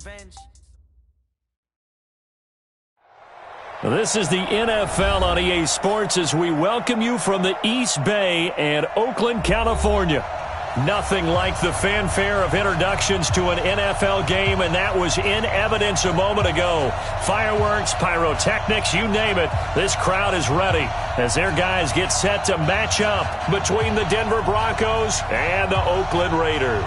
revenge. This is the NFL on EA Sports as we welcome you from the East Bay and Oakland, California. Nothing like the fanfare of introductions to an NFL game, and that was in evidence a moment ago. Fireworks, pyrotechnics, you name it. This crowd is ready as their guys get set to match up between the Denver Broncos and the Oakland Raiders.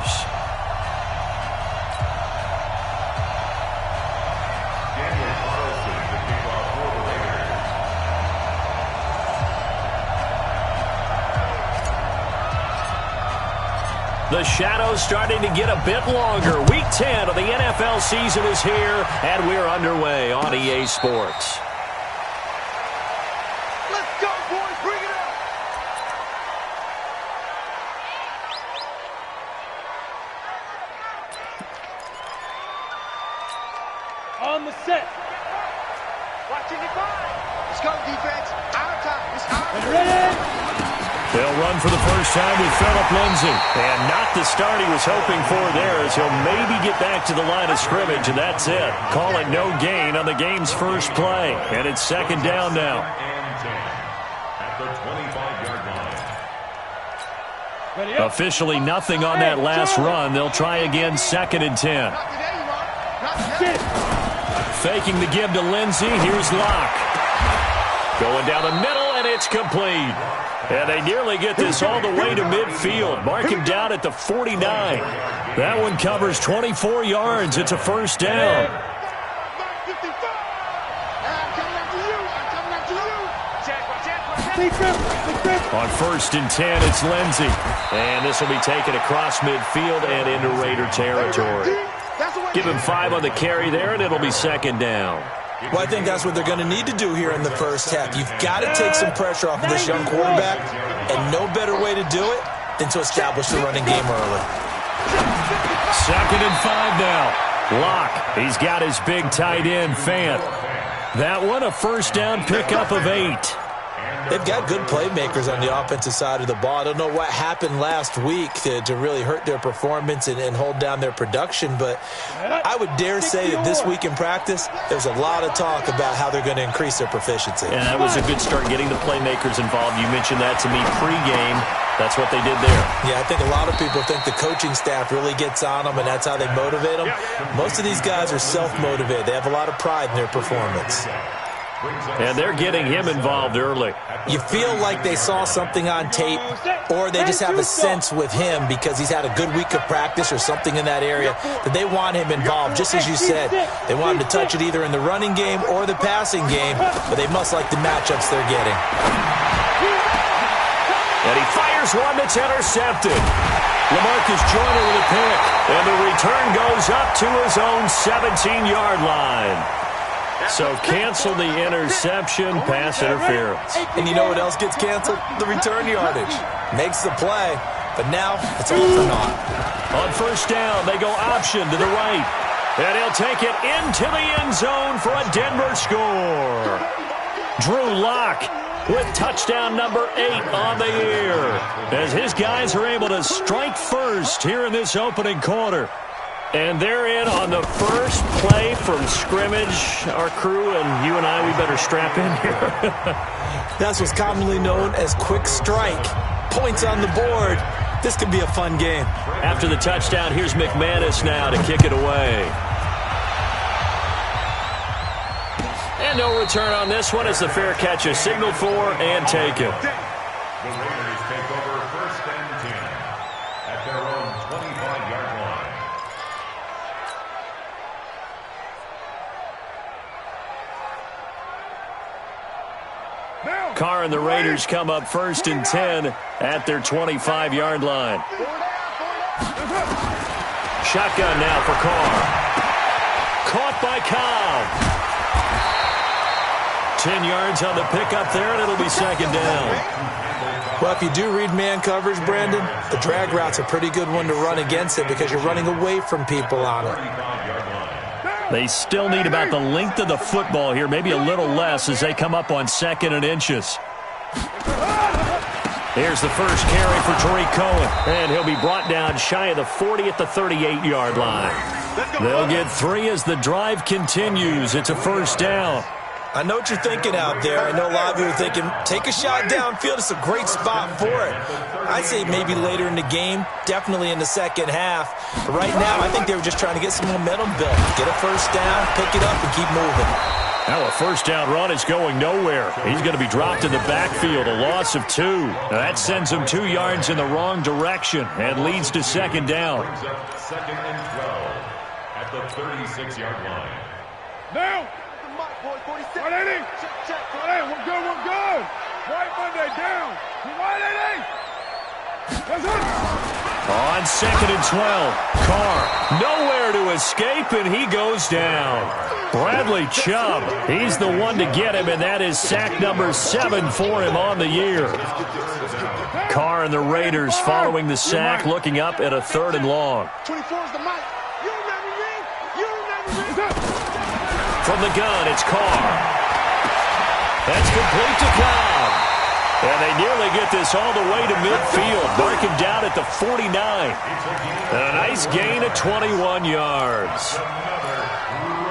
The shadow's starting to get a bit longer. Week 10 of the NFL season is here, and we're underway on EA Sports. Let's go, boys. Bring it up. On the set. Watching it by. Let's go, defense. Our time. It's our time. Ready? They'll run for the first time with Phillip Lindsay. And not the start he was hoping for there, as he'll maybe get back to the line of scrimmage, and that's it. Call it no gain on the game's first play. And it's second down now. At the 25-yard line. Officially nothing on that last run. They'll try again, second and 10. Faking the give to Lindsay. Here's Locke. Going down the middle, and it's complete. And they nearly get this all the way to midfield. Mark him down at the 49. That one covers 24 yards. It's a first down. On first and 10, it's Lindsay. And this will be taken across midfield and into Raider territory. Give him 5 on the carry there, and it'll be second down. Well, I think that's what they're going to need to do here in the first half. You've got to take some pressure off of this young quarterback, and no better way to do it than to establish the running game early. Second and 5 now. Locke, he's got his big tight end, Fant. That one, a first down pickup of 8. They've got good playmakers on the offensive side of the ball. I don't know what happened last week to really hurt their performance and hold down their production, but I would dare say that this week in practice, there's a lot of talk about how they're going to increase their proficiency. And that was a good start getting the playmakers involved. You mentioned that to me pregame. That's what they did there. Yeah, I think a lot of people think the coaching staff really gets on them, and that's how they motivate them. Most of these guys are self-motivated. They have a lot of pride in their performance. And they're getting him involved early. You feel like they saw something on tape, or they just have a sense with him because he's had a good week of practice or something in that area that they want him involved. Just as you said, they want him to touch it either in the running game or the passing game, but they must like the matchups they're getting. And he fires one that's intercepted. LaMarcus Joyner with a pick, and the return goes up to his own 17-yard line. So cancel the interception, pass interference. And you know what else gets canceled? The return yardage. Makes the play, but now it's all for naught. On first down, they go option to the right. And he'll take it into the end zone for a Denver score. Drew Locke with touchdown number 8 on the year, as his guys are able to strike first here in this opening quarter. And they're in on the first play from scrimmage. Our crew and you and I, we better strap in here. That's what's commonly known as quick strike. Points on the board. This could be a fun game. After the touchdown, here's McManus now to kick it away. And no return on this one as the fair catch is signaled for and taken. The Raiders take over first and 10 at their own 25-yard line. Carr and the Raiders come up first and 10 at their 25-yard line. Shotgun now for Carr. Caught by Cobb. 10 yards on the pickup there, and it'll be second down. Well, if you do read man coverage, Brandon, the drag route's a pretty good one to run against it because you're running away from people on it. They still need about the length of the football here, maybe a little less as they come up on second and inches. Here's the first carry for Tariq Cohen, and he'll be brought down shy of the 40 at the 38-yard line. They'll get 3 as the drive continues. It's a first down. I know what you're thinking out there. I know a lot of you are thinking, take a shot downfield. It's a great spot for it. I'd say maybe later in the game, definitely in the second half. But right now, I think they were just trying to get some momentum built. Get a first down, pick it up, and keep moving. Now a first down run is going nowhere. He's going to be dropped in the backfield, a loss of 2. Now that sends him 2 yards in the wrong direction and leads to second down. Brings up 2nd and 12 at the 36-yard line. Now! Right, Eddie! Right, we're good, we're good! Right Monday, down! Right, Eddie! That's it! On 2nd and 12, Carr nowhere to escape, and he goes down. Bradley Chubb, he's the one to get him, and that is sack number 7 for him on the year. Carr and the Raiders following the sack, looking up at a 3rd and long. 24 is the mic. You remember me? You remember me? From the gun, it's Carr. That's complete to Cobb. And they nearly get this all the way to midfield. Mark him down at the 49. And a nice gain of 21 yards. Another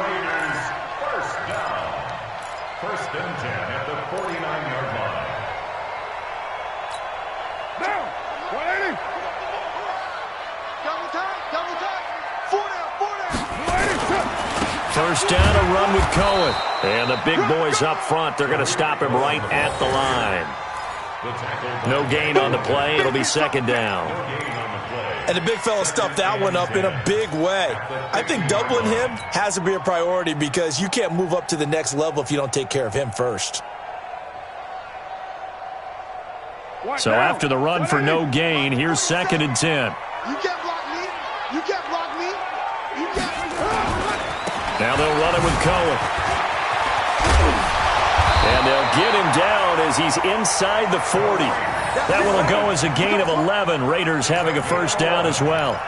Raiders first down. 1st and 10 at the 49-yard line. Down! 180! Double time! 4 down! First down, a run with Cohen. And the big boys up front, they're going to stop him right at the line. No gain on the play. It'll be second down. And the big fella stuffed that one up in a big way. I think doubling him has to be a priority because you can't move up to the next level if you don't take care of him first. So after the run for no gain, here's 2nd and 10. You can't block me. You can't block me. You can't. Now they'll run it with Cohen. And they'll get him down as he's inside the 40. That one will go as a gain of 11. Raiders having a first down as well.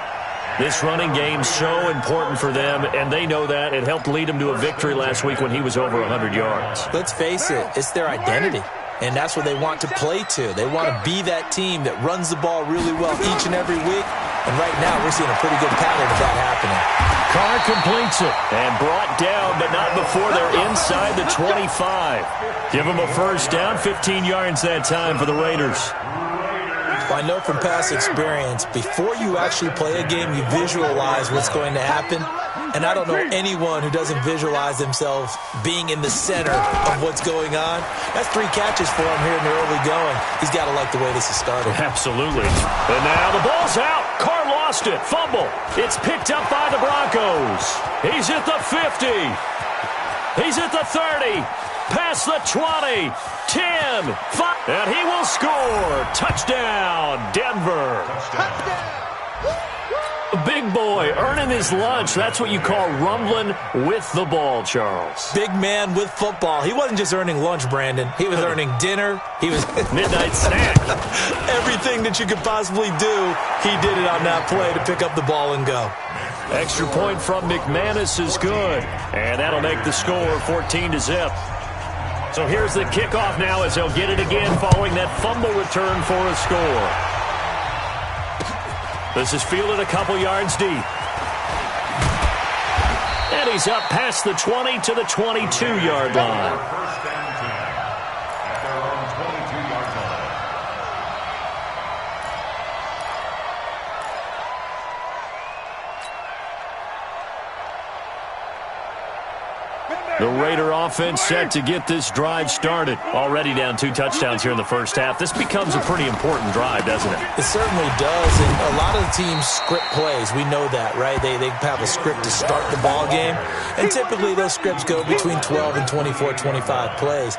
This running game so important for them, and they know that. It helped lead them to a victory last week when he was over 100 yards. Let's face it, it's their identity. And that's what they want to play to. They want to be that team that runs the ball really well each and every week. And right now, we're seeing a pretty good pattern of that happening. Carr completes it and brought down, but not before they're inside the 25. Give them a first down, 15 yards that time for the Raiders. I know from past experience, before you actually play a game, you visualize what's going to happen. And I don't know anyone who doesn't visualize themselves being in the center of what's going on. That's 3 catches for him here in the early going. He's got to like the way this is started. Absolutely. And now the ball's out. Carr lost it. Fumble. It's picked up by the Broncos. He's at the 50. He's at the 30. Past the 20. 10. 5. And he will score. Touchdown, Denver. Touchdown! Big boy earning his lunch. That's what you call rumbling with the ball, Charles. Big man with football. He wasn't just earning lunch, Brandon. He was earning dinner. He was midnight snack. Everything that you could possibly do, he did it on that play to pick up the ball and go. Extra point from McManus is good. And that'll make the score 14-0. So here's the kickoff now as they'll get it again following that fumble return for a score. This is fielded a couple yards deep. And he's up past the 20 to the 22-yard line. First and 10 at their own 22-yard line. The Raider offense set to get this drive started. Already down 2 touchdowns here in the first half. This becomes a pretty important drive, doesn't it? It certainly does, and a lot of the teams script plays. We know that, right? They have a script to start the ball game, and typically those scripts go between 12 and 24, 25 plays.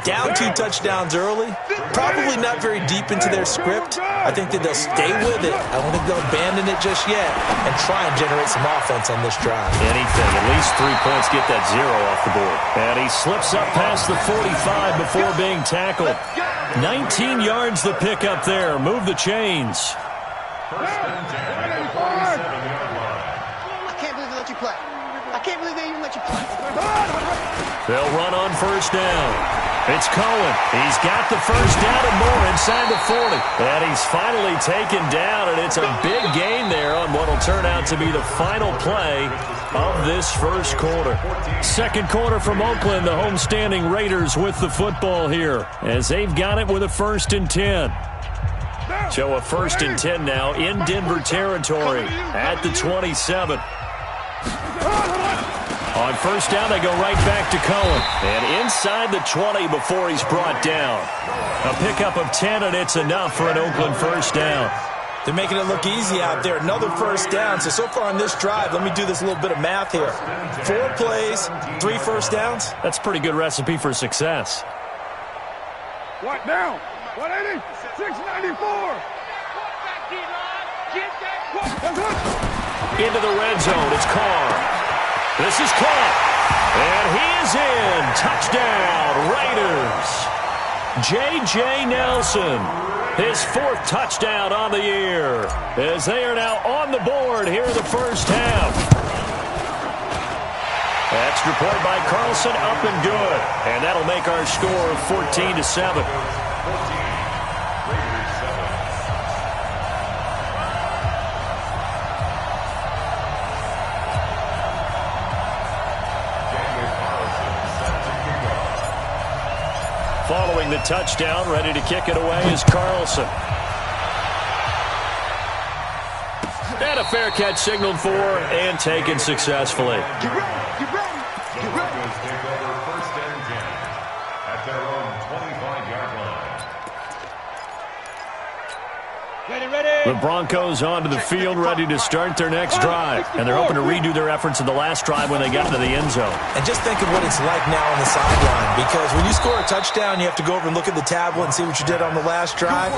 Down 2 touchdowns early, probably not very deep into their script. I think that they'll stay with it. I don't think they'll abandon it just yet and try and generate some offense on this drive. Anything, at least 3 points, get that 0 off the board. And he slips up past the 45 before being tackled. 19 yards the pick up there. Move the chains. First and 10 at the 47-yard line. I can't believe they let you play. I can't believe they even let you play. They'll run on first down. It's Cohen. He's got the first down and more inside the 40. And he's finally taken down, and it's a big gain there on what will turn out to be the final play of this first quarter. Second quarter from Oakland, the homestanding Raiders with the football here as they've got it with a 1st and 10. So a 1st and 10 now in Denver territory at the 27. On first down, they go right back to Cohen. And inside the 20 before he's brought down. A pickup of 10, and it's enough for an Oakland first down. They're making it look easy out there. Another first down. So far on this drive, let me do this little bit of math here. 4 plays, 3 first downs. That's a pretty good recipe for success. What now? 180? 694. Into the red zone. It's Carr. This is caught. And he is in. Touchdown, Raiders. J.J. Nelson. His 4th touchdown on the year. As they are now on the board here in the first half. Extra point by Carlson, up and good. And that'll make our score 14-7. Following the touchdown, ready to kick it away is Carlson. And a fair catch signaled for and taken successfully. Get ready. Take over 1st and 10 at their own 25-yard line. The Broncos onto the field, ready to start their next drive. And they're hoping to redo their efforts in the last drive when they got into the end zone. And just think of what it's like now on the sideline. Because when you score a touchdown, you have to go over and look at the tablet and see what you did on the last drive.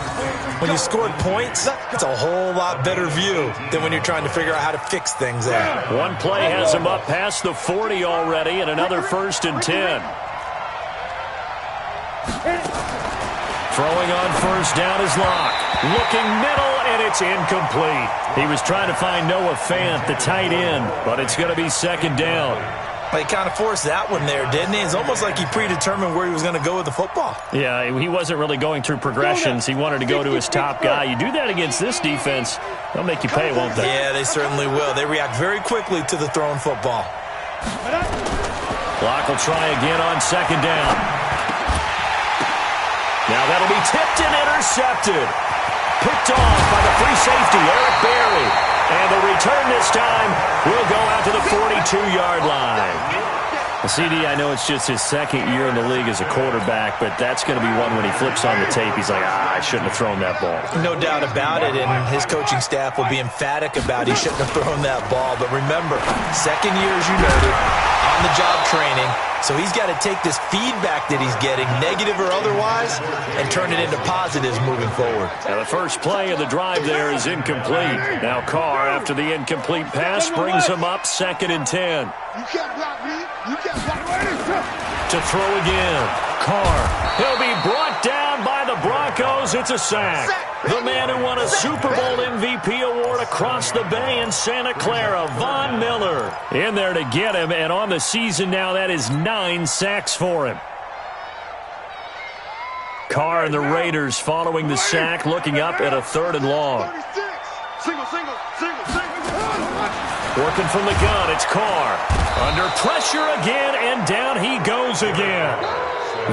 When you scored points, it's a whole lot better view than when you're trying to figure out how to fix things there. One play has them up past the 40 already, and another 1st and 10. Throwing on first down is Locke. Looking middle, and it's incomplete. He was trying to find Noah Fant, the tight end, but it's going to be 2nd down. Well, he kind of forced that one there, didn't he? It's almost like he predetermined where he was going to go with the football. Yeah, he wasn't really going through progressions. He wanted to go to his top guy. You do that against this defense, they'll make you pay, won't they? Yeah, they certainly will. They react very quickly to the thrown football. Locke will try again on 2nd down. Now that'll be tipped and intercepted. Picked off by the free safety, Eric Berry. And the return this time will go out to the 42-yard line. Well, CD, I know it's just his 2nd year in the league as a quarterback, but that's going to be one when he flips on the tape, he's like, I shouldn't have thrown that ball. No doubt about it, and his coaching staff will be emphatic about he shouldn't have thrown that ball. But remember, 2nd year, as you noted, on-the-job training. So he's got to take this feedback that he's getting, negative or otherwise, and turn it into positives moving forward. Now the first play of the drive there is incomplete. Now Carr, after the incomplete pass, brings him up 2nd and 10. You can't block me. You can't block me. To throw again. Carr. He'll be brought down by the Broncos. It's a sack. The man who won a Super Bowl MVP award across the bay in Santa Clara, Von Miller, in there to get him. And on the season now, that is 9 sacks for him. Carr and the Raiders following the sack, looking up at a 3rd and long. Single. Working from the gun, it's Carr. Under pressure again, and down he goes again.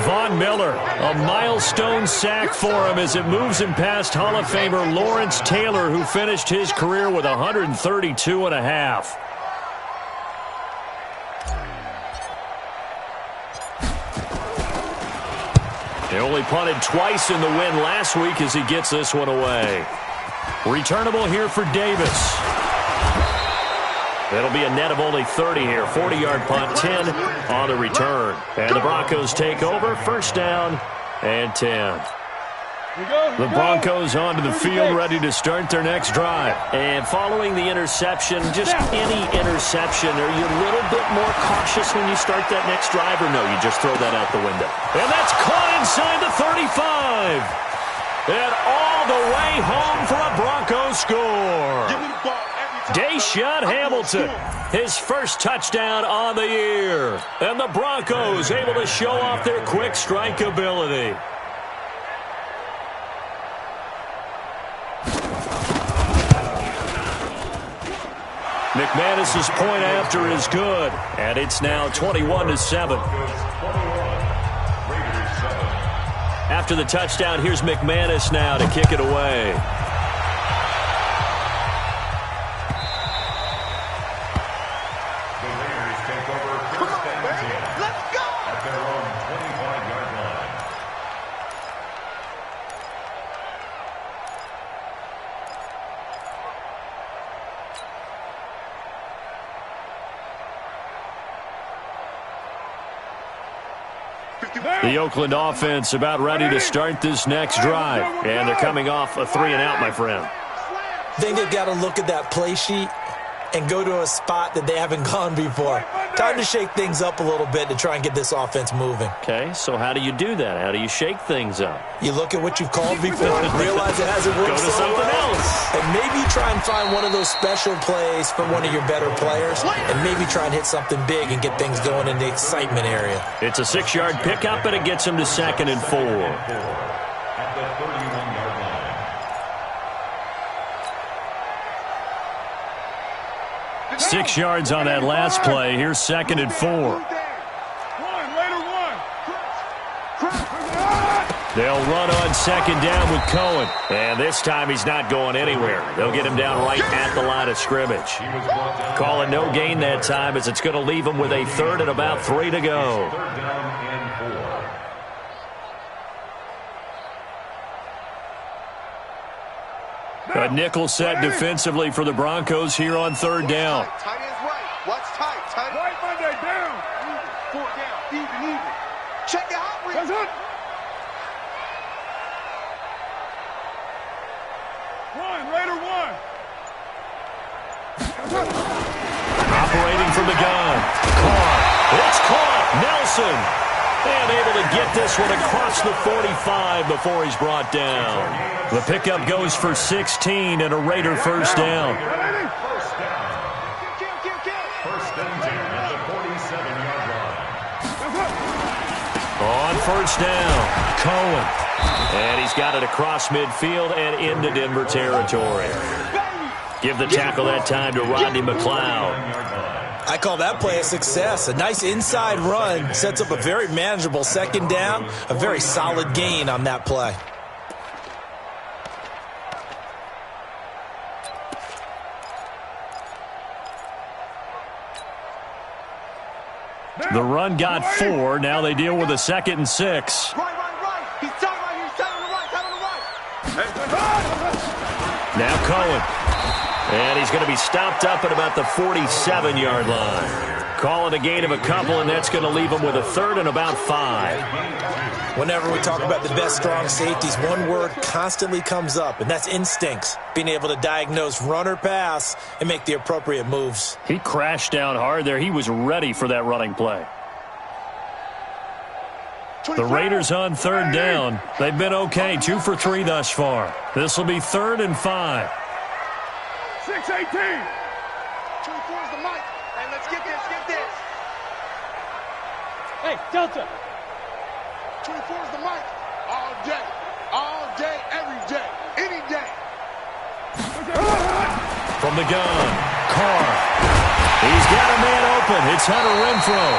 Von Miller, a milestone sack for him as it moves him past Hall of Famer Lawrence Taylor, who finished his career with 132.5. He only punted twice in the win last week as he gets this one away. Returnable here for Davis. It'll be a net of only 30 here. 40-yard punt, 10 on the return. And the Broncos take over. First down and 10. The Broncos onto the field, ready to start their next drive. And following the interception, just any interception, are you a little bit more cautious when you start that next drive, or no, you just throw that out the window? And that's caught inside the 35. And all the way home for a Broncos score. Give me the ball every Deshaun Hamilton, his first touchdown on the year. And the Broncos able to show off their quick strike ability. McManus's point after is good, and it's now 21-7. After the touchdown, here's McManus now to kick it away. The Oakland offense about ready to start this next drive. And they're coming off a 3-and-out, my friend. I think they've got to look at that play sheet and go to a spot that they haven't gone before. Time to shake things up a little bit to try and get this offense moving. Okay, so how do you do that? How do you shake things up? You look at what you've called before, realize it hasn't worked. Go to something else. And maybe try and find one of those special plays from one of your better players, and maybe try and hit something big and get things going in the excitement area. It's a 6-yard pickup, and it gets him to 2nd and 4. At the 31-yard line. 6 yards on that last play. Here's 2nd and 4. They'll run on 2nd down with Cohen. And this time he's not going anywhere. They'll get him down right at the line of scrimmage. Calling no gain that time as it's going to leave him with a 3rd and about 3 to go. 3rd down and 4. A nickel set defensively for the Broncos here on 3rd down. Tight ends right. Watch tight. Tight. Right Monday down. 4th down. Even. Check it out. That's it. Later one. Operating from the gun. Carr. It's caught. Nelson. And able to get this one across the 45 before he's brought down. The pickup goes for 16 and a Raider first down. First down. First and 10 at the 47-yard line. On first down, Cohen. And he's got it across midfield and into Denver territory. Give the tackle that time to Rodney McLeod. I call that play a success. A nice inside run sets up a very manageable 2nd down. A very solid gain on that play. The run got 4. Now they deal with a 2nd and 6. Right. He's tight right here. He's tight on the right. Now Cohen. And he's going to be stopped up at about the 47-yard line. Calling a gain of a couple, and that's going to leave him with a 3rd and about 5. Whenever we talk about the best strong safeties, one word constantly comes up, and that's instincts. Being able to diagnose run or pass and make the appropriate moves. He crashed down hard there. He was ready for that running play. The Raiders on 3rd down. They've been okay, 2 for 3 thus far. This will be 3rd and 5. 6-18. 24 is the mic. Hey, let's get this. Hey, Delta. 24 is the mic. All day, every day, any day. From the gun, Carr. He's got a man open. It's Hunter Renfrow.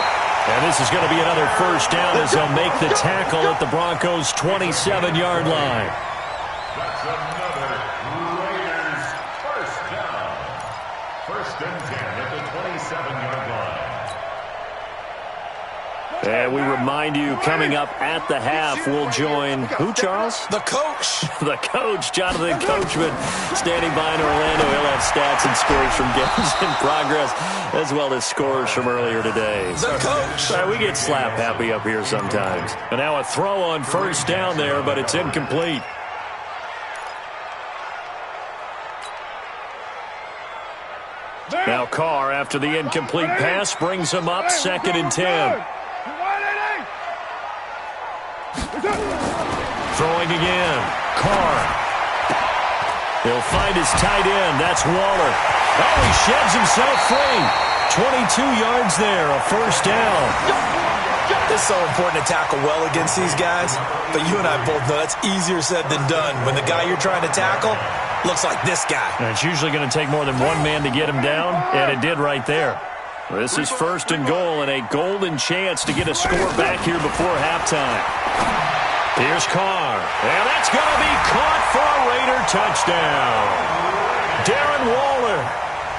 And this is going to be another first down as they'll make the tackle at the Broncos' 27-yard line. That's another Raiders first down. 1st and 10 at the 27-yard line. And we remind you, coming up at the half, we'll join who, Charles? The coach. The coach, Jonathan Coachman, standing by in Orlando. He'll have stats and scores from games in progress, as well as scores from earlier today. The coach. We get slap happy up here sometimes. And now a throw on first down there, but it's incomplete. Now Carr, after the incomplete pass, brings him up 2nd and 10. Throwing again. Carr. He'll find his tight end. That's Waller. Oh, he sheds himself free. 22 yards there, a first down. It's so important to tackle well against these guys, but you and I both know that's easier said than done. When the guy you're trying to tackle looks like this guy. And it's usually going to take more than one man to get him down, and it did right there. This is first and goal, and a golden chance to get a score back here before halftime. Here's Carr, and that's going to be caught for a Raider touchdown. Darren Waller,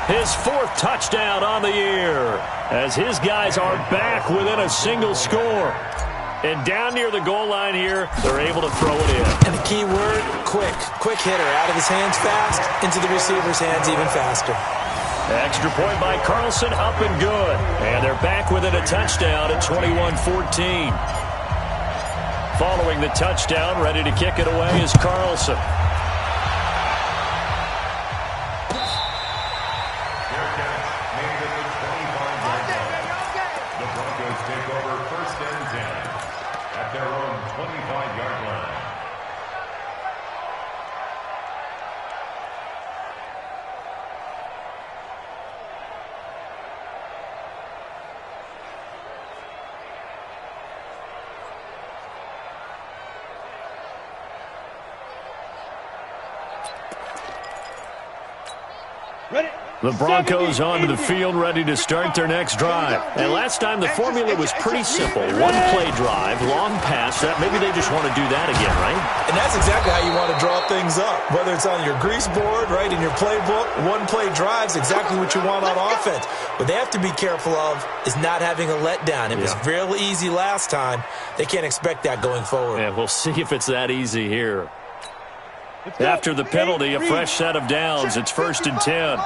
his fourth touchdown on the year, as his guys are back within a single score. And down near the goal line here, they're able to throw it in. And the key word, quick. Quick hitter, out of his hands fast, into the receiver's hands even faster. Extra point by Carlson, up and good. And they're back within a touchdown at 21-14. Following the touchdown, ready to kick it away is Carlson. The Broncos take over first and 10 at their own 25-yard line. The Broncos onto the field, ready to start their next drive. And last time, the formula was pretty simple. One-play drive, long pass. Maybe they just want to do that again, right? And that's exactly how you want to draw things up. Whether it's on your grease board, right, in your playbook, one-play drive's exactly what you want on offense. What they have to be careful of is not having a letdown. It was real easy last time. They can't expect that going forward. Yeah, we'll see if it's that easy here. After the penalty, a fresh set of downs. It's first and 10.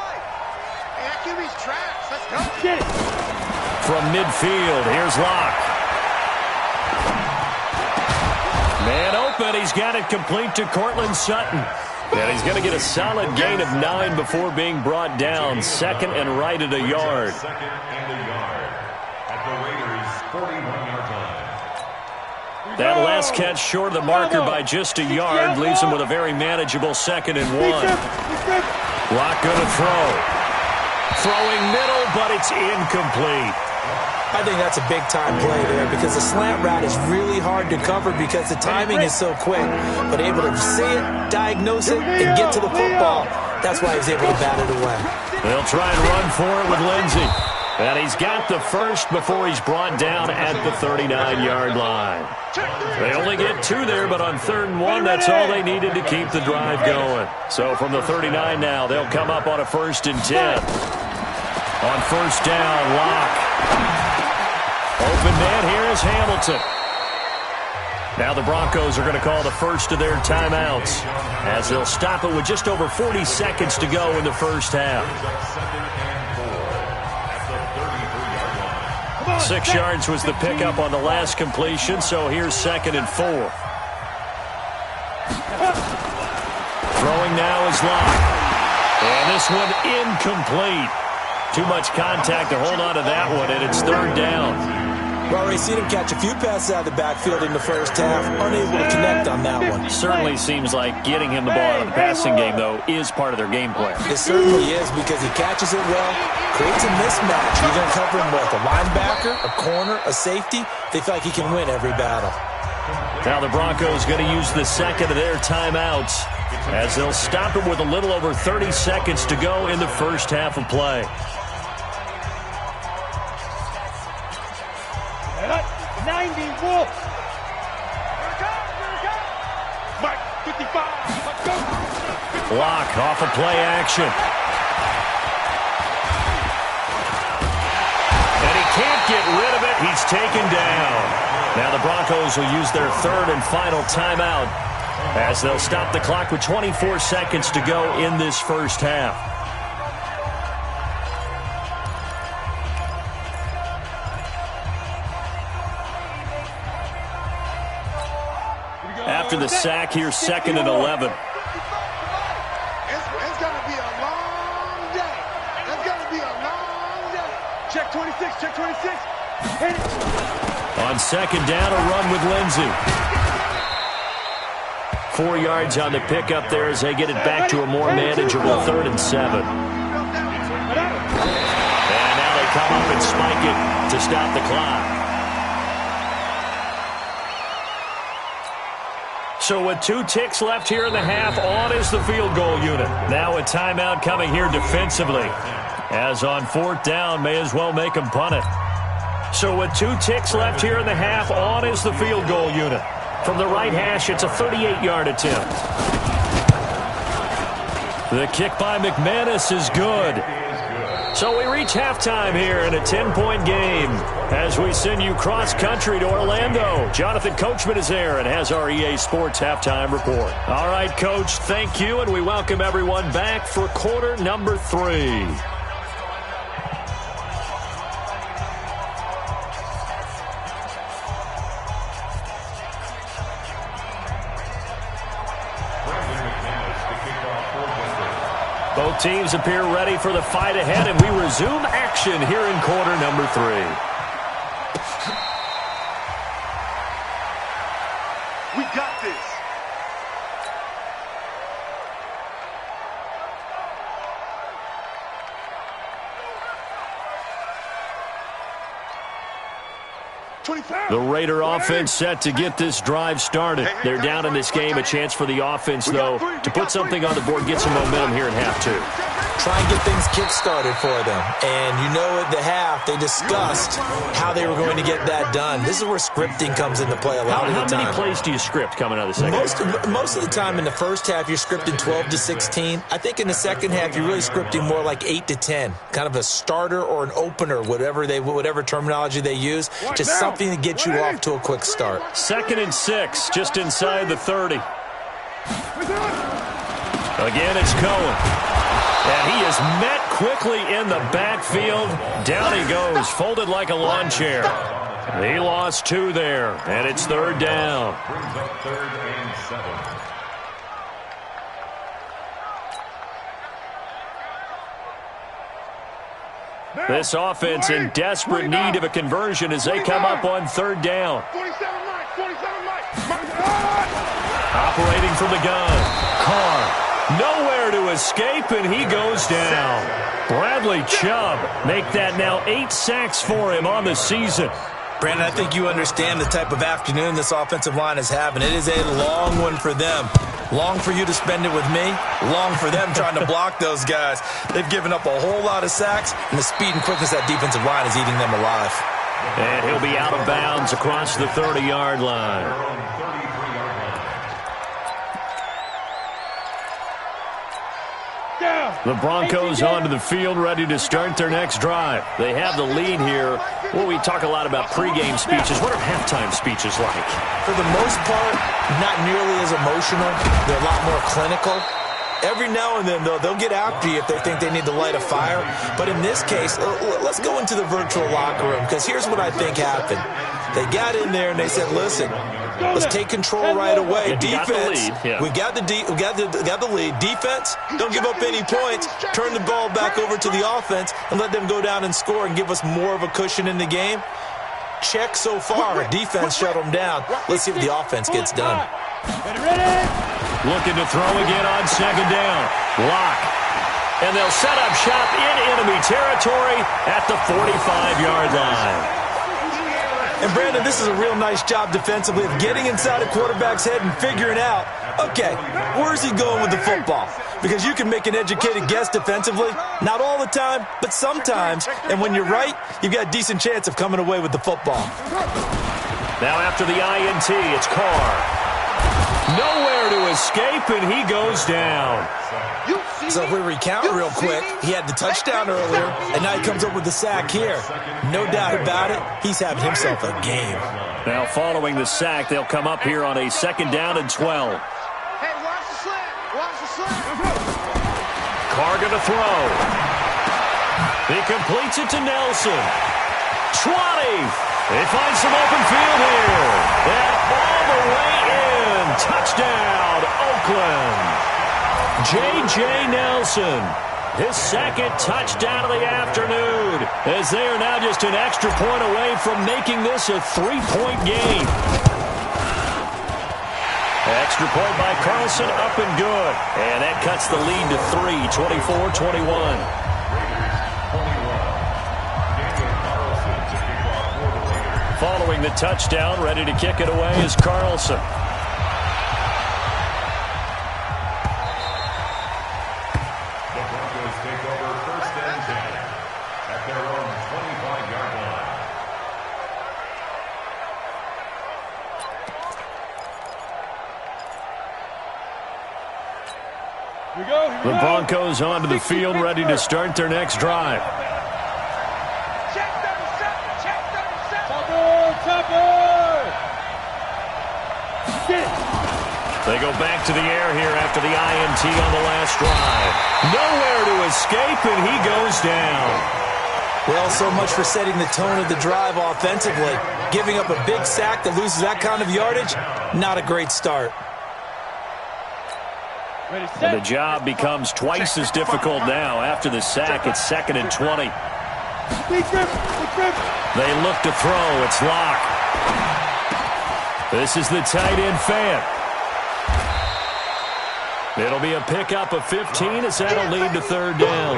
From midfield, here's Locke. Man open, he's got it complete to Cortland Sutton. And he's going to get a solid gain of 9 before being brought down. Second and right at a yard. Second and a yard at the Raiders' 41-yard line. That last catch short of the marker by just a yard leaves him with a very manageable second and 1. Locke going to throw. Throwing middle, but it's incomplete. I think that's a big-time play there because the slant route is really hard to cover because the timing is so quick. But able to see it, diagnose it, and get to the football, that's why he's able to bat it away. They'll try and run for it with Lindsey. And he's got the first before he's brought down at the 39-yard line. They only get 2 there, but on 3rd and 1, that's all they needed to keep the drive going. So from the 39 now, they'll come up on a 1st and 10. On first down, Locke. Open man, here is Hamilton. Now the Broncos are going to call the first of their timeouts as they'll stop it with just over 40 seconds to go in the first half. 6 yards was the pickup on the last completion, so here's 2nd and 4. Throwing now is Locke. And this one incomplete. Too much contact to hold on to that one, and it's 3rd down. Well, we've seen him catch a few passes out of the backfield in the first half, unable to connect on that one. Certainly seems like getting him the ball out of the passing game, though, is part of their game plan. It certainly is because he catches it well, creates a mismatch. You're going to cover him with a linebacker, a corner, a safety. They feel like he can win every battle. Now the Broncos going to use the second of their timeouts as they'll stop it with a little over 30 seconds to go in the first half of play. 90 Wolf. Mike 55. Let's go. Locke off of play action. And he can't get rid of it. He's taken down. Now the Broncos will use their 3rd and final timeout as they'll stop the clock with 24 seconds to go in this first half. After the sack, here's 2nd and 11. It's going to be a long day. It's going to be a long day. Check 26, check 26. Hit it. On 2nd down, a run with Lindsey. 4 yards on the pickup there as they get it back to a more manageable 3rd and 7. come up and spike it to stop the clock. So with 2 ticks left here in the half, on is the field goal unit. Now a timeout coming here defensively. As on 4th down, may as well make him punt it. So with 2 ticks left here in the half, on is the field goal unit. From the right hash, it's a 38-yard attempt. The kick by McManus is good. So we reach halftime here in a 10-point game as we send you cross-country to Orlando. Jonathan Coachman is there and has our EA Sports halftime report. All right, Coach, thank you, and we welcome everyone back for quarter number 3. Both teams appear ready for the fight ahead, and we resume action here in quarter number 3. We got this. The Raider offense set to get this drive started. They're down in this game. A chance for the offense, though, to put something on the board, get some momentum here in half 2. Try and get things kick-started for them. And you know at the half, they discussed how they were going to get that done. This is where scripting comes into play a lot of the time. How many plays do you script coming out of the second half? Most of the time in the first half, you're scripting 12 to 16. I think in the second half, you're really scripting more like 8 to 10. Kind of a starter or an opener, whatever terminology they use. Just something to get you off to a quick start. 2nd and 6, just inside the 30. Again, it's Cohen. And he is met quickly in the backfield. Down he goes, folded like a lawn chair. He lost 2 there, and it's 3rd down. Brings up 3rd and 7. This offense in desperate need of a conversion as they come up on 3rd down. 47 Operating from the gun. Carr. Nowhere to escape, and he goes down. Bradley Chubb make that now 8 sacks for him on the season. Brandon, I think you understand the type of afternoon this offensive line is having. It is a long one for them. Long for you to spend it with me. Long for them trying to block those guys. They've given up a whole lot of sacks, and the speed and quickness of that defensive line is eating them alive. And he'll be out of bounds across the 30-yard line. The Broncos onto the field, ready to start their next drive. They have the lead here. Well, we talk a lot about pregame speeches. What are halftime speeches like? For the most part, not nearly as emotional. They're a lot more clinical. Every now and then, though, they'll get after you if they think they need to light a fire. But in this case, let's go into the virtual locker room, because here's what I think happened. They got in there and they said, listen, let's take control right away. Defense, we got the lead. Defense, don't give up any points. Turn the ball back over to the offense and let them go down and score and give us more of a cushion in the game. Check so far. Defense shut them down. Let's see if the offense gets done. Looking to throw again on 2nd down. Lock. And they'll set up shop in enemy territory at the 45-yard line. And, Brandon, this is a real nice job defensively of getting inside a quarterback's head and figuring out, okay, where's he going with the football? Because you can make an educated guess defensively. Not all the time, but sometimes. And when you're right, you've got a decent chance of coming away with the football. Now after the INT, it's Carr. Nowhere to escape, and he goes down. So if we recount real quick, he had the touchdown earlier, and now he comes up with the sack here. No doubt about it, he's having himself a game. Now following the sack, they'll come up here on a 2nd down and 12. Hey, watch the slant. Watch the slant. Carr gonna throw. He completes it to Nelson. 20. They find some open field here. And all the way in. Touchdown, Oakland. J.J. Nelson, his 2nd touchdown of the afternoon, as they are now just an extra point away from making this a 3-point game. Extra point by Carlson, up and good. And that cuts the lead to 3, 24-21. following the touchdown. Ready to kick it away is Carlson. The Broncos take over 1st and 10 at their own 25-yard line. The Broncos onto the field, ready to start their next drive. They go back to the air here after the INT on the last drive. Nowhere to escape, and he goes down. Well, so much for setting the tone of the drive offensively. Giving up a big sack that loses that kind of yardage, not a great start. And the job becomes twice as difficult now. After the sack, it's 2nd and 20. They look to throw. It's Locke. This is the tight end fan. It'll be a pickup of 15 as that'll lead to 3rd down.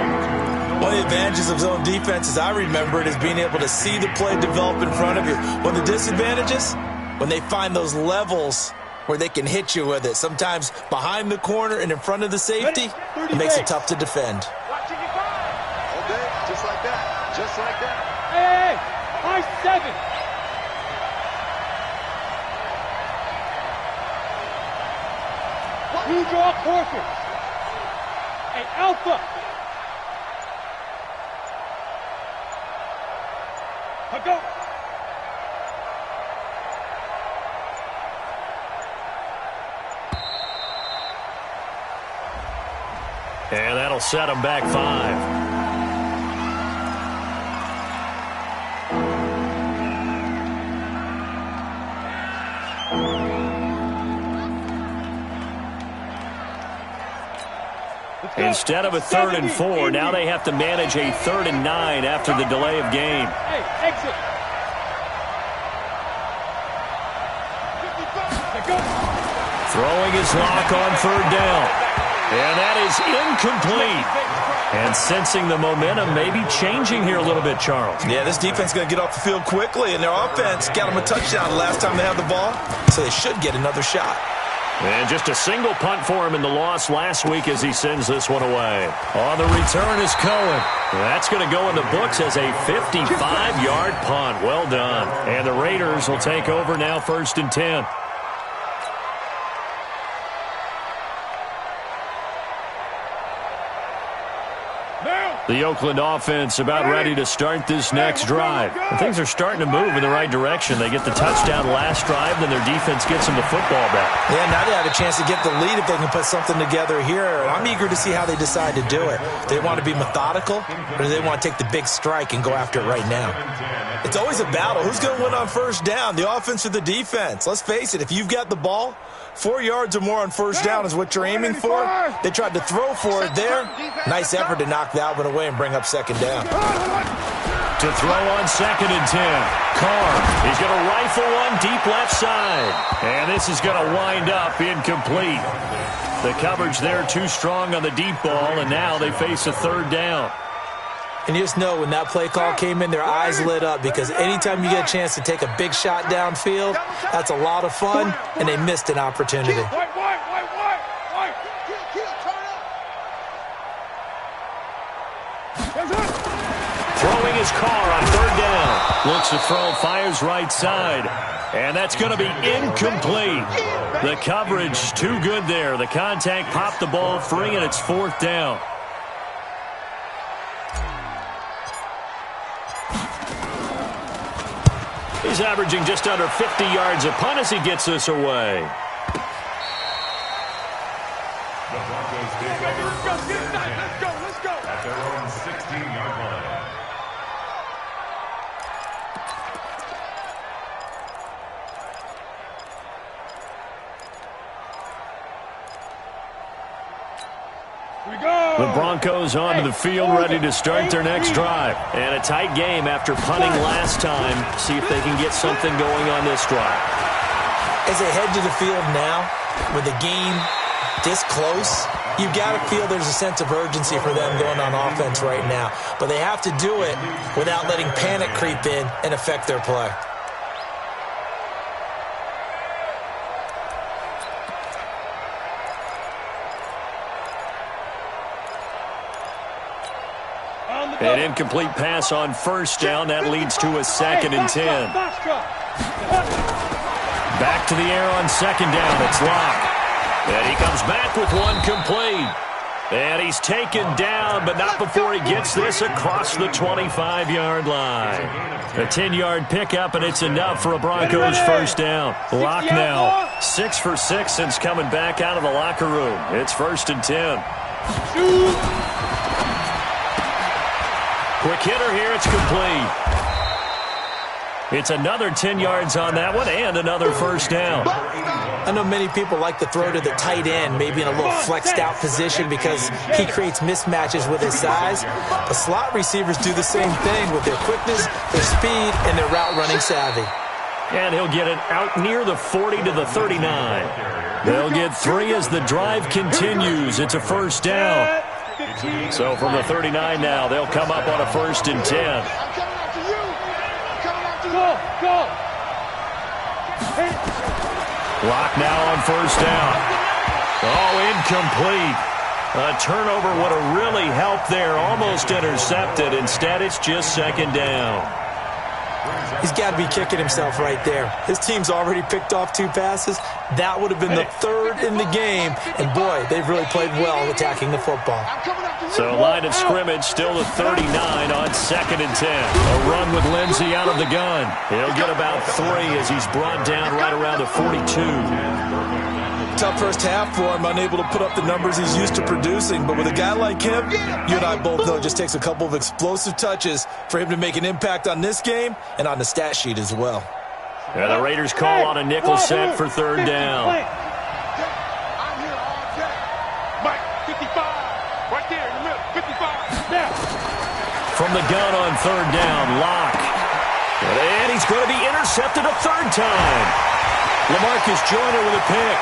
One of the advantages of zone defense, as I remember it, is being able to see the play develop in front of you. One of the disadvantages, when they find those levels where they can hit you with it. Sometimes behind the corner and in front of the safety, it makes it tough to defend. All day, just like that. Just like that. Hey, high 7. You draw perfect. Hey, Alpha. Go. And that'll set them back 5. Instead of a 3rd and 4, now they have to manage a 3rd and 9 after the delay of game. Hey, exit. Throwing his Lock on 3rd down. And that is incomplete. And sensing the momentum maybe changing here a little bit, Charles. Yeah, this defense is going to get off the field quickly, and their offense got them a touchdown the last time they had the ball, so they should get another shot. And just a single punt for him in the loss last week as he sends this one away. On the return is Cohen. That's going to go in the books as a 55-yard punt. Well done. And the Raiders will take over now 1st and 10. The Oakland offense about ready to start this next drive. And things are starting to move in the right direction. They get the touchdown last drive, then their defense gets them the football back. Yeah, now they have a chance to get the lead if they can put something together here. I'm eager to see how they decide to do it. Do they want to be methodical, or do they want to take the big strike and go after it right now? It's always a battle. Who's going to win on 1st down, the offense or the defense? Let's face it, if you've got the ball, 4 yards or more on 1st down is what you're aiming for. They tried to throw for it there. Nice effort to knock that one away and bring up 2nd down. To throw on 2nd and 10. Carr, he's going to rifle one deep left side. And this is going to wind up incomplete. The coverage there too strong on the deep ball, and now they face a 3rd down. And you just know when that play call came in, their eyes lit up, because anytime you get a chance to take a big shot downfield, that's a lot of fun, and they missed an opportunity. Throwing his Carr on 3rd down. Looks to throw, fires right side. And that's going to be incomplete. The coverage too good there. The contact popped the ball free, and it's 4th down. He's averaging just under 50 yards a punt as he gets this away. The Broncos take over 1st and 10 at their own 16-yard line. The Broncos onto the field ready to start their next drive. And a tight game after punting last time. See if they can get something going on this drive. As they head to the field now, with the game this close, you've got to feel there's a sense of urgency for them going on offense right now. But they have to do it without letting panic creep in and affect their play. An incomplete pass on first down. That leads to a 2nd and 10. Back to the air on 2nd down. It's Locke. And he comes back with one complete. And he's taken down, but not before he gets this across the 25-yard line. A 10-yard pickup, and it's enough for a Broncos first down. Locke now 6 for 6 since coming back out of the locker room. It's 1st and 10. Quick hitter here. It's complete. It's another 10 yards on that one and another first down. I know many people like to throw to the tight end, maybe in a little flexed out position because he creates mismatches with his size. But slot receivers do the same thing with their quickness, their speed, and their route running savvy. And he'll get it out near the 40 to the 39. They'll get 3 as the drive continues. It's a first down. So from the 39 now, they'll come up on a 1st and 10. Locke now on first down. Oh, incomplete. A turnover would have really helped there. Almost intercepted. Instead, it's just 2nd down. He's got to be kicking himself right there. His team's already picked off 2 passes. That would have been the 3rd in the game. And, boy, they've really played well attacking the football. So line of scrimmage still the 39 on 2nd and 10. A run with Lindsey out of the gun. He'll get about 3 as he's brought down right around the 42. Tough first half for him, unable to put up the numbers he's used to producing. But with a guy like him, you and I both know it just takes a couple of explosive touches for him to make an impact on this game and on the stat sheet as well. And the Raiders call on a nickel set for 3rd down. From the gun on 3rd down, Locke. And he's going to be intercepted a 3rd time. LaMarcus Joyner with a pick.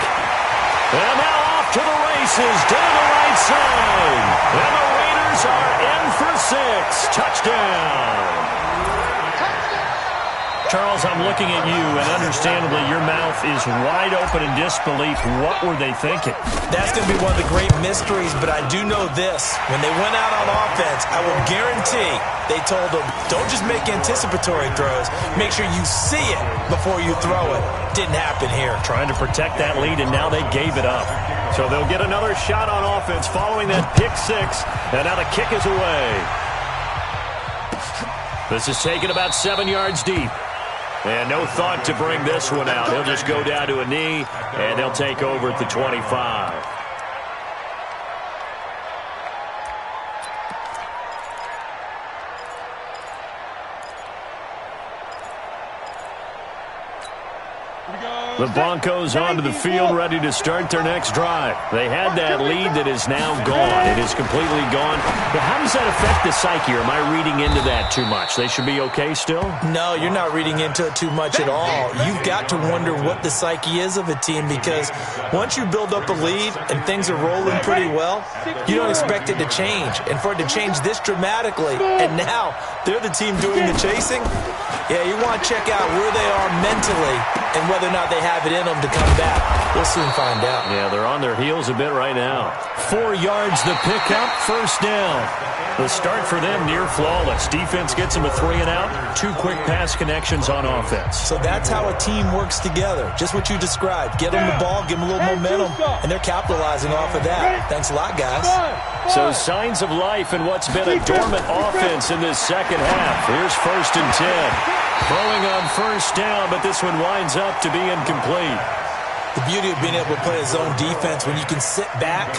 And now off to the races down the right side. And the Raiders are in for 6. Touchdown. Charles, I'm looking at you, and understandably your mouth is wide open in disbelief. What were they thinking? That's going to be one of the great mysteries, but I do know this. When they went out on offense, I will guarantee they told them, don't just make anticipatory throws. Make sure you see it before you throw it. Didn't happen here. Trying to protect that lead, and now they gave it up. So they'll get another shot on offense following that pick 6, and now the kick is away. This is taken about 7 yards deep. And no thought to bring this one out. He'll just go down to a knee, and they'll take over at the 25. The Broncos onto the field, ready to start their next drive. They had that lead that is now gone. It is completely gone. But how does that affect the psyche? Am I reading into that too much? They should be okay still? No, you're not reading into it too much at all. You've got to wonder what the psyche is of a team, because once you build up a lead and things are rolling pretty well, you don't expect it to change. And for it to change this dramatically, and now they're the team doing the chasing, yeah, you want to check out where they are mentally and whether or not they have it in them to come back. We'll soon find out. Yeah, they're on their heels a bit right now. 4 yards the pickup, first down. The start for them near flawless. Defense gets them a 3 and out. 2 quick pass connections on offense. So that's how a team works together. Just what you described. Get them the ball, give them a little momentum, and they're capitalizing off of that. Thanks a lot, guys. So signs of life in what's been a dormant offense in this second half. Here's 1st and 10. Throwing on first down, but this one winds up to be incomplete. The beauty of being able to play a zone defense, when you can sit back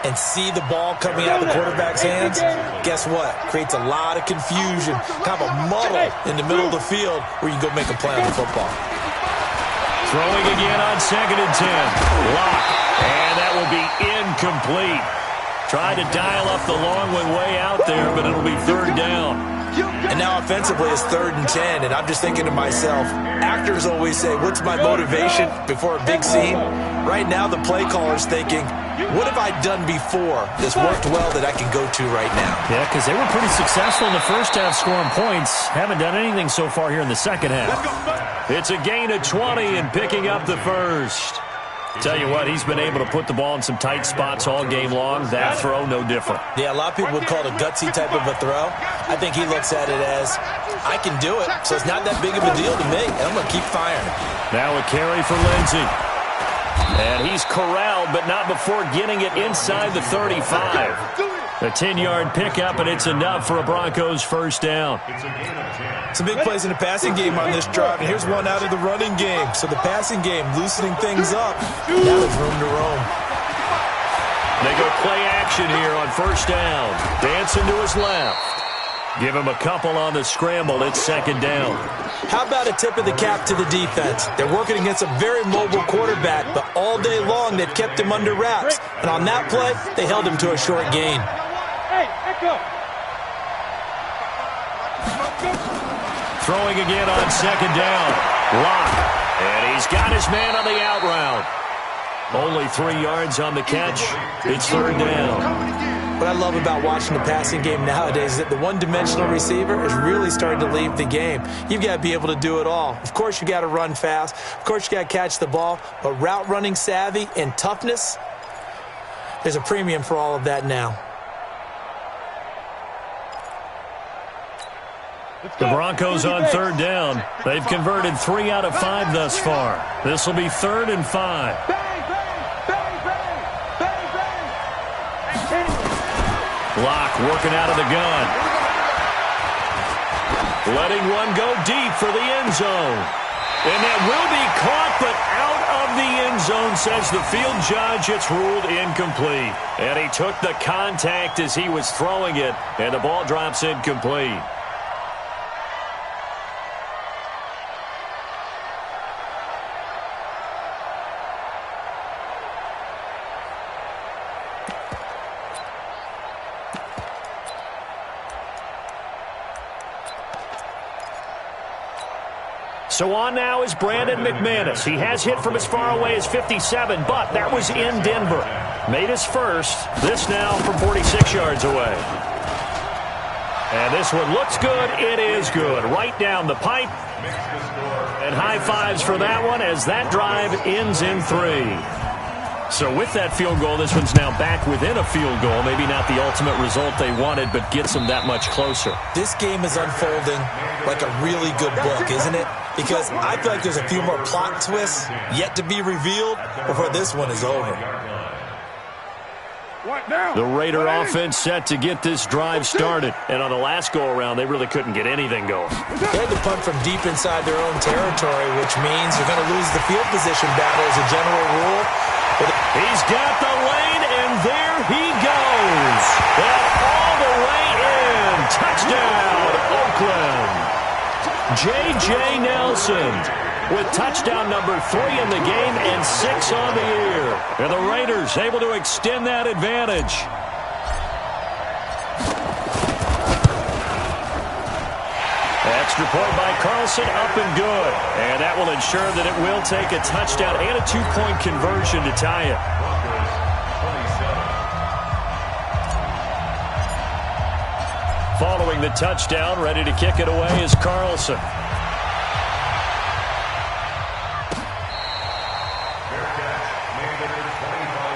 and see the ball coming out of the quarterback's hands, guess what? Creates a lot of confusion, kind of a muddle in the middle of the field where you can go make a play on the football. Throwing again on 2nd and 10. Locke, and that will be incomplete. Trying to dial up the long one way out there, but it'll be 3rd down. And now offensively it's 3rd and 10, and I'm just thinking to myself, actors always say, what's my motivation before a big scene? Right now the play caller's thinking, what have I done before that's worked well that I can go to right now? Yeah, because they were pretty successful in the first half scoring points. Haven't done anything so far here in the second half. It's a gain of 20 and picking up the first. Tell you what, he's been able to put the ball in some tight spots all game long. That throw, no different. Yeah, a lot of people would call it a gutsy type of a throw. I think he looks at it as, I can do it, so it's not that big of a deal to me, and I'm going to keep firing. Now a carry for Lindsey. And he's corralled, but not before getting it inside the 35. A 10-yard pickup, and it's enough for a Broncos first down. Some big plays in the passing game on this drive, and here's one out of the running game. So the passing game loosening things up. Now there's room to roam. They go play action here on first down. Dancing to his left. Give him a couple on the scramble. It's second down. How about a tip of the cap to the defense? They're working against a very mobile quarterback, but all day long they've kept him under wraps. And on that play, they held him to a short gain. Hey, echo. Throwing again on second down. Lock. And he's got his man on the out route. Only 3 yards on the catch. It's third down. What I love about watching the passing game nowadays is that the one-dimensional receiver is really starting to leave the game. You've got to be able to do it all. Of course, you got to run fast. Of course, you got to catch the ball. But route running savvy and toughness, there's a premium for all of that now. The Broncos on third down. They've converted 3 out of 5 thus far. This will be 3rd and 5. Lock working out of the gun. Letting one go deep for the end zone. And that will be caught, but out of the end zone, says the field judge. It's ruled incomplete. And he took the contact as he was throwing it, and the ball drops incomplete. So on now is Brandon McManus. He has hit from as far away as 57, but that was in Denver. Made his first. This now from 46 yards away. And this one looks good. It is good. Right down the pipe. And high fives for that one as that drive ends in 3. So with that field goal, this one's now back within a field goal. Maybe not the ultimate result they wanted, but gets them that much closer. This game is unfolding like a really good book, isn't it? Because I feel like there's a few more plot twists yet to be revealed before this one is over. The Raider offense set to get this drive started. And on the last go-around, they really couldn't get anything going. They had to punt from deep inside their own territory, which means they're going to lose the field position battle as a general rule. He's got the lane, and there he goes. And all the way in. Touchdown, Oakland. J.J. Nelson with touchdown number 3 in the game and 6 on the year. And the Raiders able to extend that advantage. Extra point by Carlson, up and good. And that will ensure that it will take a touchdown and a 2-point conversion to tie it. Following the touchdown, ready to kick it away is Carlson.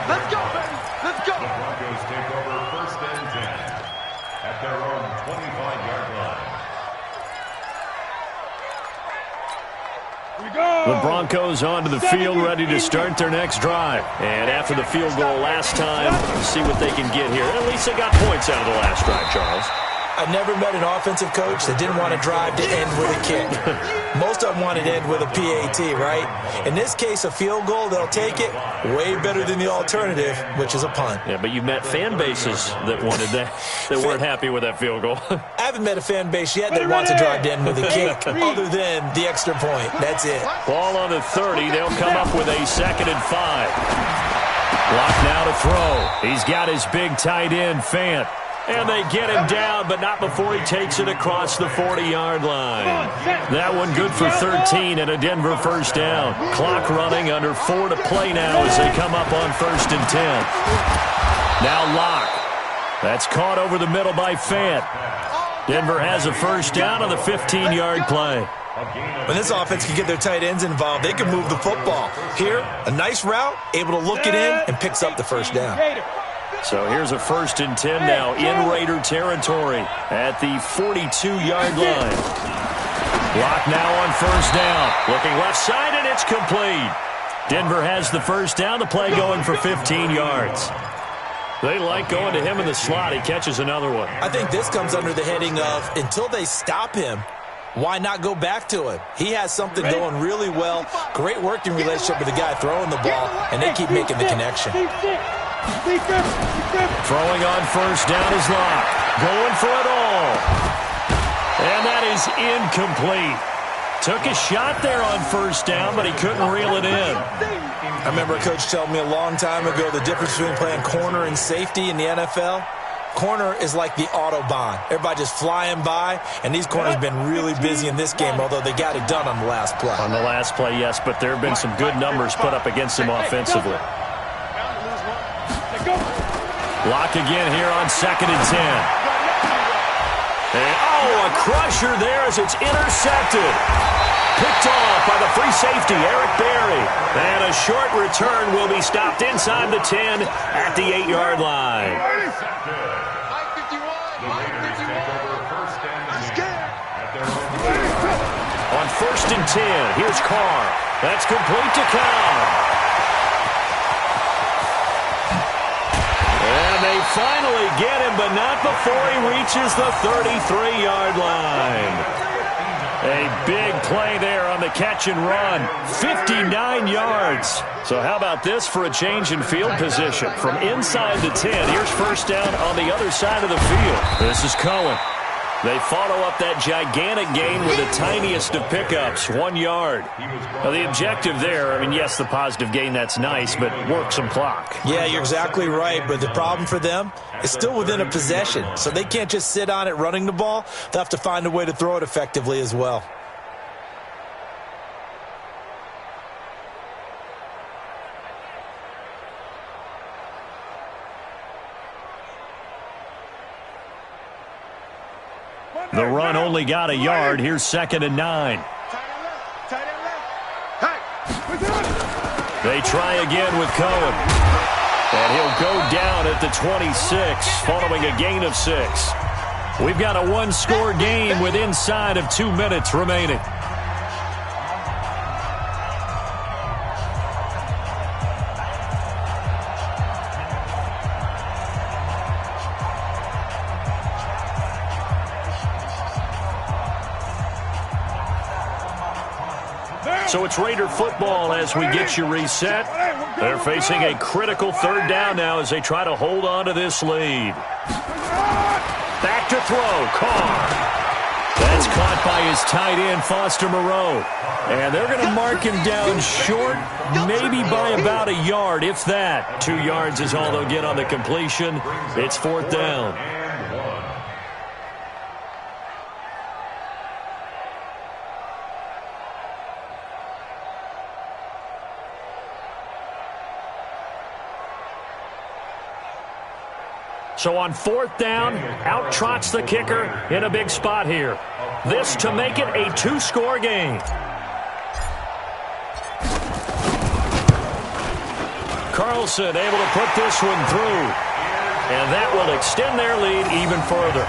Let's go, baby. Let's go. The Broncos take over 1st and 10 at their own 25-yard line. The Broncos onto the field, ready to start their next drive. And after the field goal last time, see what they can get here. At least they got points out of the last drive, Charles. I've never met an offensive coach that didn't want to drive to end with a kick. Most of them wanted to end with a PAT, right? In this case, a field goal, they'll take it. Way better than the alternative, which is a punt. Yeah, but you've met fan bases that wanted that, that weren't happy with that field goal. I haven't met a fan base yet that wants to drive to end with a kick, other than the extra point. That's it. Ball on the 30. They'll come up with a 2nd and 5. Block now to throw. He's got his big tight end, Fant. And they get him down, but not before he takes it across the 40-yard line. That one good for 13 and a Denver first down. Clock running, under 4 to play now as they come up on 1st and 10. Now Locke. That's caught over the middle by Fant. Denver has a first down on the 15-yard play. When this offense can get their tight ends involved, they can move the football. Here, a nice route, able to look it in, and picks up the first down. So here's a 1st and 10 now in Raider territory at the 42-yard line. Block now on 1st down. Looking left side, and it's complete. Denver has the 1st down. The play going for 15 yards. They like going to him in the slot. He catches another one. I think this comes under the heading of until they stop him, why not go back to him? He has something going really well. Great working relationship with the guy throwing the ball, and they keep making the connection. Throwing on 1st down is Locke. Going for it all. And that is incomplete. Took a shot there on 1st down, but he couldn't reel it in. I remember a coach telling me a long time ago the difference between playing corner and safety in the NFL. Corner is like the Autobahn. Everybody just flying by, and these corners have been really busy in this game, although they got it done on the last play. On the last play, yes, but there have been some good numbers put up against him offensively. Lock again here on 2nd and 10. And, a crusher there as it's intercepted. Picked off by the free safety, Eric Berry. And a short return will be stopped inside the 10 at the 8-yard line. On 1st and 10, here's Carr. That's complete to Cobb. And they finally get him, but not before he reaches the 33-yard line. A big play there on the catch and run. 59 yards. So how about this for a change in field position? From inside the 10, here's 1st down on the other side of the field. This is Cohen. They follow up that gigantic gain with the tiniest of pickups, 1 yard. Now, the objective there, I mean, yes, the positive gain, that's nice, but work some clock. Yeah, you're exactly right, but the problem for them is still within a possession, so they can't just sit on it running the ball. They'll have to find a way to throw it effectively as well. The run only got a yard. Here's 2nd and 9. They try again with Cohen. And he'll go down at the 26 following a gain of 6. We've got a one-score game with inside of 2 minutes remaining. So it's Raider football as we get you reset. They're facing a critical 3rd down now as they try to hold on to this lead. Back to throw, Carr. That's caught by his tight end, Foster Moreau. And they're going to mark him down short, maybe by about a yard, if that. 2 yards is all they'll get on the completion. It's 4th down. So on 4th down, out trots the kicker in a big spot here. This to make it a 2-score game. Carlson able to put this one through. And that will extend their lead even further.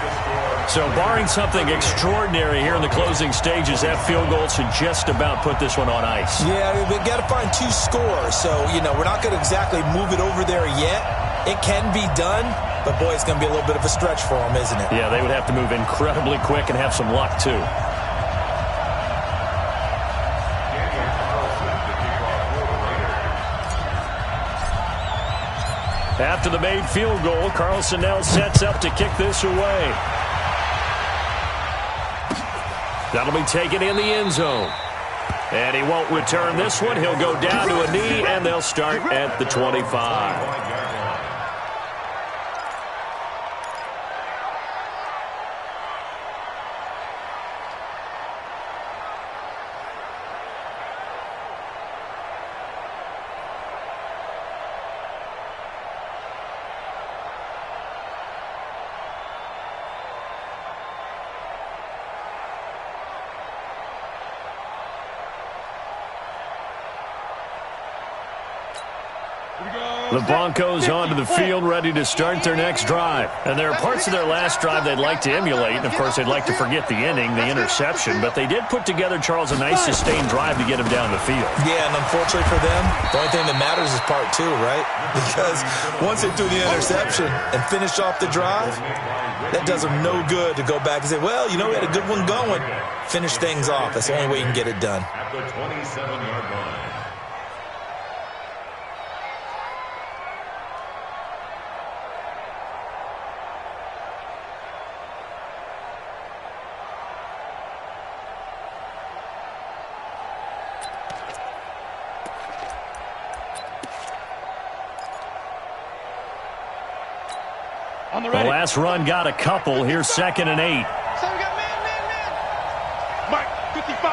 So barring something extraordinary here in the closing stages, that field goal should just about put this one on ice. Yeah, we've got to find 2 scores. So, we're not going to exactly move it over there yet. It can be done, but, boy, it's going to be a little bit of a stretch for them, isn't it? Yeah, they would have to move incredibly quick and have some luck, too. After the made field goal, Carlson now sets up to kick this away. That'll be taken in the end zone. And he won't return this one. He'll go down to a knee, and they'll start at the 25. Here we go. The Broncos onto the field, ready to start their next drive. And there are parts of their last drive they'd like to emulate. And, of course, they'd like to forget the inning, the interception. But they did put together, Charles, a nice sustained drive to get him down the field. Yeah, and unfortunately for them, the only thing that matters is part two, right? Because once they threw the interception and finished off the drive, that does them no good to go back and say, well, you know, we had a good one going. Finish things off. That's the only way you can get it done. At the 27-yard line. The last run got a couple. Here's 2nd and 8. So we got man. Mike, 55.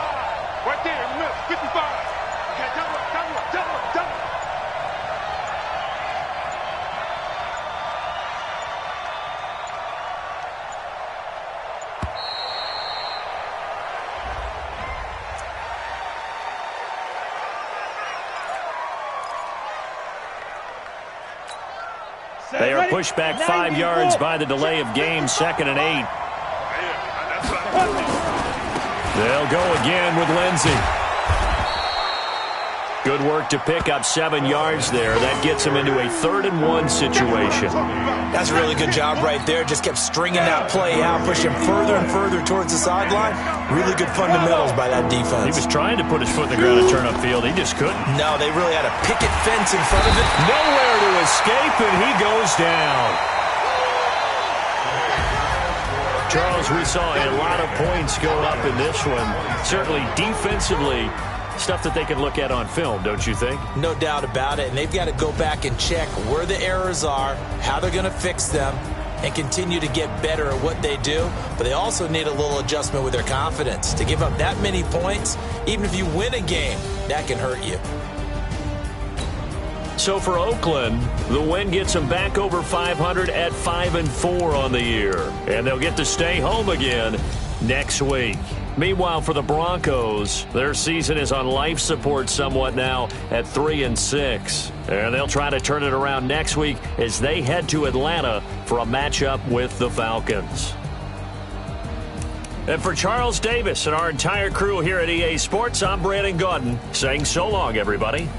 Right there in the middle, 55. Okay, double up. They are pushed back 5 yards by the delay of game, 2nd and 8. They'll go again with Lindsey. Good work to pick up 7 yards there. That gets him into a 3rd and 1 situation. That's a really good job right there. Just kept stringing that play out, pushing further and further towards the sideline. Really good fundamentals by that defense. He was trying to put his foot in the ground and turn upfield. He just couldn't. No, they really had a picket fence in front of it. Nowhere to escape, and he goes down. Charles, we saw a lot of points go up in this one. Certainly defensively, stuff that they can look at on film, don't you think? No doubt about it. And they've got to go back and check where the errors are, how they're going to fix them, and continue to get better at what they do. But they also need a little adjustment with their confidence. To give up that many points, even if you win a game, that can hurt you. So for Oakland, the win gets them back over 500 at 5-4 on the year. And they'll get to stay home again next week. Meanwhile, for the Broncos, their season is on life support somewhat now at 3-6. And they'll try to turn it around next week as they head to Atlanta for a matchup with the Falcons. And for Charles Davis and our entire crew here at EA Sports, I'm Brandon Gaudin saying so long, everybody.